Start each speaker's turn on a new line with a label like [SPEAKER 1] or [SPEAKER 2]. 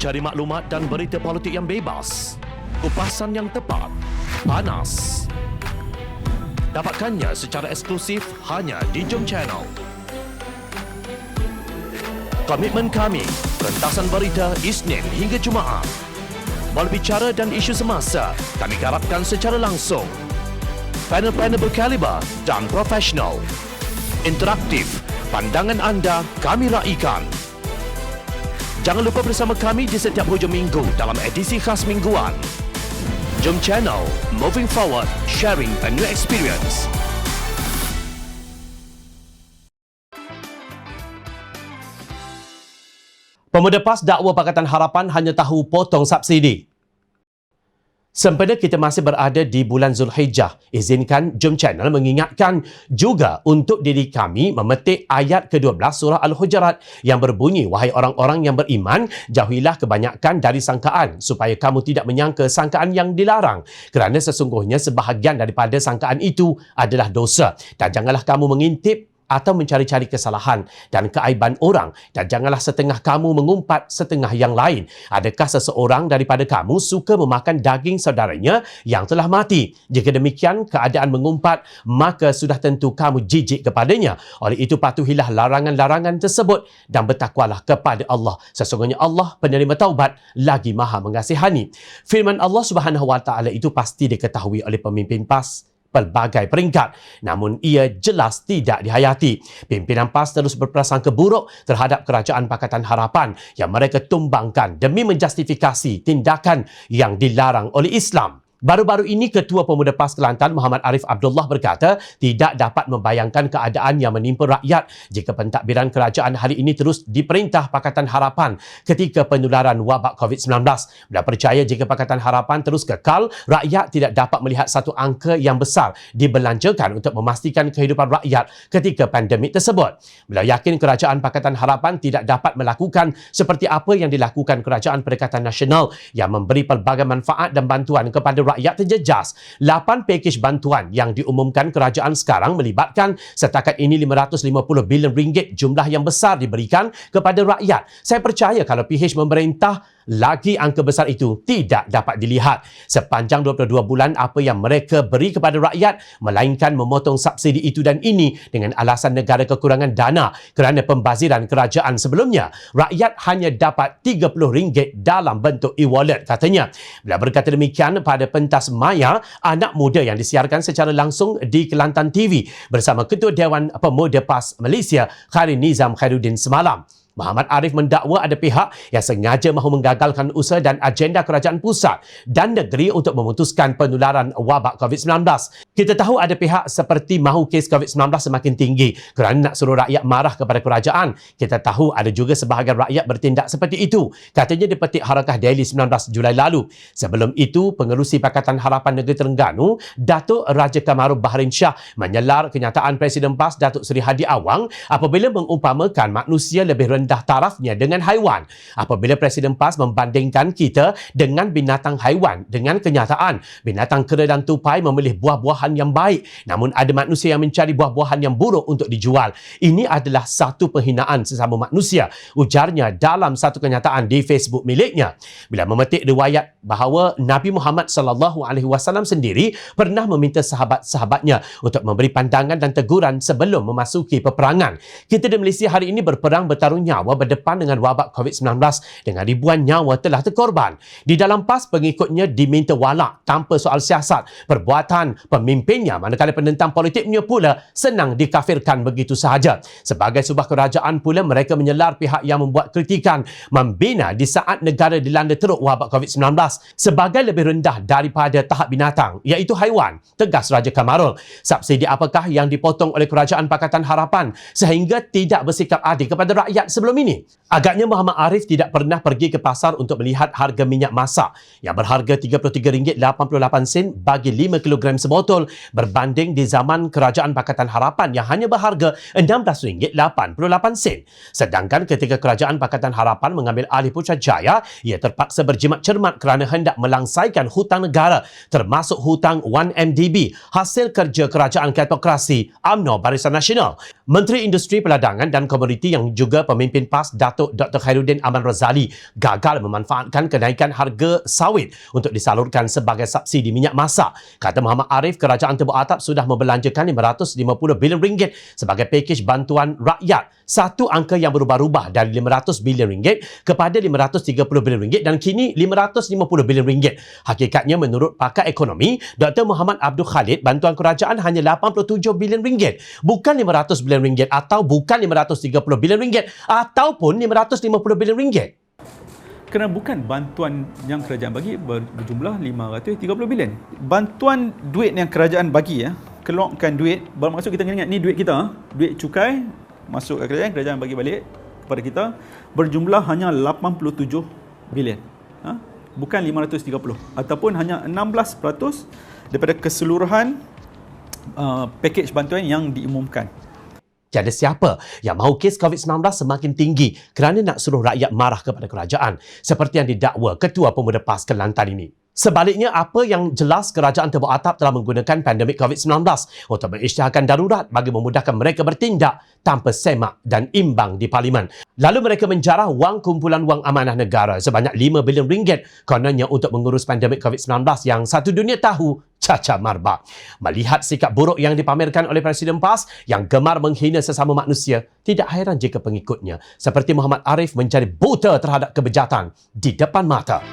[SPEAKER 1] Cari maklumat dan berita politik yang bebas, kupasan yang tepat, panas. Dapatkannya secara eksklusif hanya di Jom Channel. Komitmen kami, pentasan berita Isnin hingga Jumaat. Berbicara dan isu semasa, kami garapkan secara langsung. Panel-panel berkaliber dan profesional. Interaktif, pandangan anda kami raikan. Jangan lupa bersama kami di setiap hujung minggu dalam edisi khas mingguan. Jom Channel, moving forward, sharing a new experience. Pemuda PAS dakwa Pakatan Harapan hanya tahu potong subsidi. Sempena kita masih berada di bulan Zulhijjah, izinkan Jom Channel mengingatkan juga untuk diri kami memetik ayat ke-12 surah Al-Hujurat yang berbunyi, wahai orang-orang yang beriman, jauhilah kebanyakan dari sangkaan supaya kamu tidak menyangka sangkaan yang dilarang, kerana sesungguhnya sebahagian daripada sangkaan itu adalah dosa, dan janganlah kamu mengintip atau mencari-cari kesalahan dan keaiban orang, dan janganlah setengah kamu mengumpat setengah yang lain. Adakah seseorang daripada kamu suka memakan daging saudaranya yang telah mati? Jika demikian keadaan mengumpat, maka sudah tentu kamu jijik kepadanya. Oleh itu patuhilah larangan-larangan tersebut dan bertakwalah kepada Allah. Sesungguhnya Allah penerima taubat lagi Maha mengasihani. Firman Allah Subhanahu Wa Taala itu pasti diketahui oleh pemimpin PAS pelbagai peringkat, namun ia jelas tidak dihayati. Pimpinan PAS terus berprasangka buruk terhadap Kerajaan Pakatan Harapan yang mereka tumbangkan demi menjustifikasi tindakan yang dilarang oleh Islam. Baru-baru ini, Ketua Pemuda PAS Kelantan Muhammad Arif Abdullah berkata tidak dapat membayangkan keadaan yang menimpa rakyat jika pentadbiran kerajaan hari ini terus diperintah Pakatan Harapan ketika penularan wabak COVID-19. Beliau percaya jika Pakatan Harapan terus kekal, rakyat tidak dapat melihat satu angka yang besar dibelanjakan untuk memastikan kehidupan rakyat ketika pandemik tersebut. Beliau yakin Kerajaan Pakatan Harapan tidak dapat melakukan seperti apa yang dilakukan Kerajaan Perikatan Nasional yang memberi pelbagai manfaat dan bantuan kepada rakyat terjejas. 8 pakej bantuan yang diumumkan kerajaan sekarang melibatkan setakat ini 550 bilion ringgit, jumlah yang besar diberikan kepada rakyat. Saya percaya kalau PH memerintah lagi, angka besar itu tidak dapat dilihat sepanjang 22 bulan apa yang mereka beri kepada rakyat, melainkan memotong subsidi itu dan ini dengan alasan negara kekurangan dana kerana pembaziran kerajaan sebelumnya. Rakyat hanya dapat RM30 dalam bentuk e-wallet, katanya. Beliau berkata demikian pada pentas Maya, anak muda yang disiarkan secara langsung di Kelantan TV bersama Ketua Dewan Pemuda PAS Malaysia Khairin Nizam Khairuddin semalam. Muhammad Arif mendakwa ada pihak yang sengaja mahu menggagalkan usaha dan agenda kerajaan pusat dan negeri untuk memutuskan penularan wabak COVID-19. Kita tahu ada pihak seperti mahu kes COVID-19 semakin tinggi kerana nak suruh rakyat marah kepada kerajaan. Kita tahu ada juga sebahagian rakyat bertindak seperti itu, katanya di petik Harakah Daily 19 Julai lalu. Sebelum itu, Pengerusi Pakatan Harapan Negeri Terengganu, Datuk Raja Kamarul Bahrain Shah menyelar kenyataan Presiden PAS Datuk Seri Hadi Awang apabila mengumpamakan manusia lebih rendah tarafnya dengan haiwan. Apabila Presiden PAS membandingkan kita dengan binatang haiwan, dengan kenyataan binatang kera dan tupai memilih buah-buahan yang baik, namun ada manusia yang mencari buah-buahan yang buruk untuk dijual. Ini adalah satu penghinaan sesama manusia, ujarnya dalam satu kenyataan di Facebook miliknya. Bila memetik riwayat bahawa Nabi Muhammad SAW sendiri pernah meminta sahabat-sahabatnya untuk memberi pandangan dan teguran sebelum memasuki peperangan. Kita di Malaysia hari ini berperang bertarung nyawa berdepan dengan wabak COVID-19 dengan ribuan nyawa telah terkorban. Di dalam PAS, pengikutnya diminta walak tanpa soal siasat perbuatan pemimpinnya, manakala penentang politiknya pula senang dikafirkan begitu sahaja. Sebagai sebuah kerajaan pula, mereka menyelar pihak yang membuat kritikan membina di saat negara dilanda teruk wabak COVID-19 sebagai lebih rendah daripada tahap binatang, iaitu haiwan, tegas Raja Kamarul. Subsidi apakah yang dipotong oleh Kerajaan Pakatan Harapan sehingga tidak bersikap adil kepada rakyat sebelum ini? Agaknya Muhammad Arif tidak pernah pergi ke pasar untuk melihat harga minyak masak yang berharga RM33.88 bagi 5 kg sebotol Rasul berbanding di zaman Kerajaan Pakatan Harapan yang hanya berharga RM16.88. Sedangkan ketika Kerajaan Pakatan Harapan mengambil alih Putrajaya, ia terpaksa berjimat cermat kerana hendak melangsaikan hutang negara termasuk hutang 1MDB hasil kerja Kerajaan Kleptokrasi UMNO Barisan Nasional. Menteri Industri Peladangan dan Komoditi yang juga pemimpin PAS Datuk Dr. Khairuddin Aman Razali gagal memanfaatkan kenaikan harga sawit untuk disalurkan sebagai subsidi minyak masak. Kata Muhammad Arif, Kerajaan Tebuk Atap sudah membelanjakan RM550 bilion sebagai pakej bantuan rakyat. Satu angka yang berubah-ubah dari RM500 bilion kepada RM530 bilion dan kini RM550 bilion. Hakikatnya menurut pakar ekonomi Dr. Muhammad Abdul Khalid, bantuan kerajaan hanya RM87 bilion, bukan RM500 bilion atau bukan RM530 bilion ataupun RM550 bilion.
[SPEAKER 2] Kerana bukan bantuan yang kerajaan bagi berjumlah 530 bilion. Bantuan duit yang kerajaan bagi, keluarkan duit, bermaksud kita ingat ni duit kita, duit cukai masuk ke kerajaan bagi balik kepada kita berjumlah hanya 87 bilion. Bukan 530 ataupun hanya 16% daripada keseluruhan pakej bantuan yang diumumkan.
[SPEAKER 1] Jadi siapa yang mahu kes COVID-19 semakin tinggi kerana nak suruh rakyat marah kepada kerajaan seperti yang didakwa Ketua Pemuda PAS Kelantan ini? Sebaliknya, apa yang jelas Kerajaan Tebuk Atap telah menggunakan pandemik COVID-19 untuk mengisytiharkan darurat bagi memudahkan mereka bertindak tanpa semak dan imbang di Parlimen. Lalu mereka menjarah wang kumpulan wang amanah negara sebanyak RM5 bilion kononnya untuk mengurus pandemik COVID-19 yang satu dunia tahu cacar marbak. Melihat sikap buruk yang dipamerkan oleh Presiden PAS yang gemar menghina sesama manusia, tidak hairan jika pengikutnya seperti Muhammad Arif menjadi buta terhadap kebejatan di depan mata.